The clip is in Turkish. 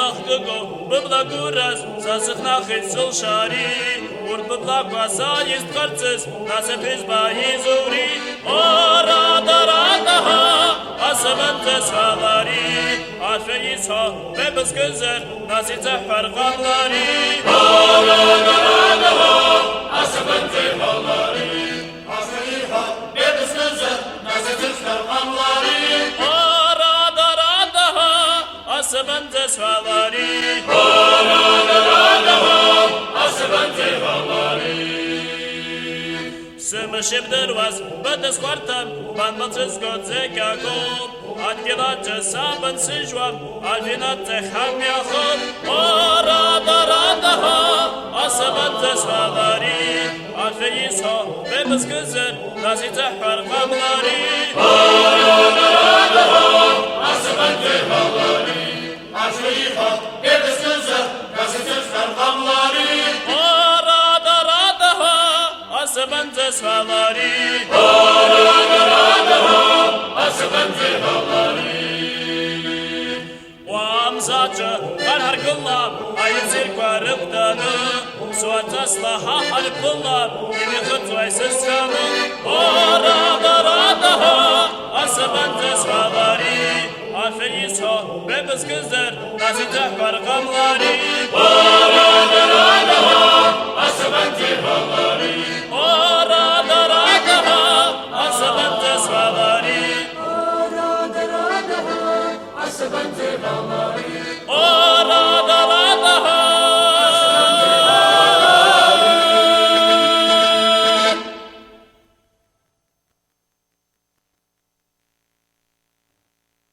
лахтуго, быблагурас, засыхнахит сылшари, урт быблагваса есть харцис, насыпиз баизури, Ора-дара-daha, asımıntı sağları, Afeyisa ve bızgızır, nasice farkamları, Ora-dara-daha, asımıntı halları, Afeyisa ve bızgızır, nasice farkamları, Ora-dara-daha, asımıntı sağları, Ora-dara-daha, asımıntı halları. Sımışıptır vas, bıdız kvartam, banmatsız godze kakol, Atkilatçı sabın sıjvam, alfinatçı ham yakol, Ora-dara-daha, asımıntı sağları, Afeyisa ve bızgızır, nasice farkamları, Ora-dara-daha, asımıntı halları, Afeyisa ve bızgızır, nasice farkamları, Ora-dara-daha, asımıntı sağları, Ora-dara-daha, asımıntı halları. O amzacı karar kıllam, ayın zirkvarıktanı, Suat aslaha halip kıllam, yeni kıtvaysız kanı, Ora-dara-daha, asımıntı sağları, Afeyisa ve bızgızdır, nasice farkamları, Ora-dara-daha, asımıntı halları, Ora-dara-daha, asımıntı sağları, Ora-dara-daha, asımıntı halları.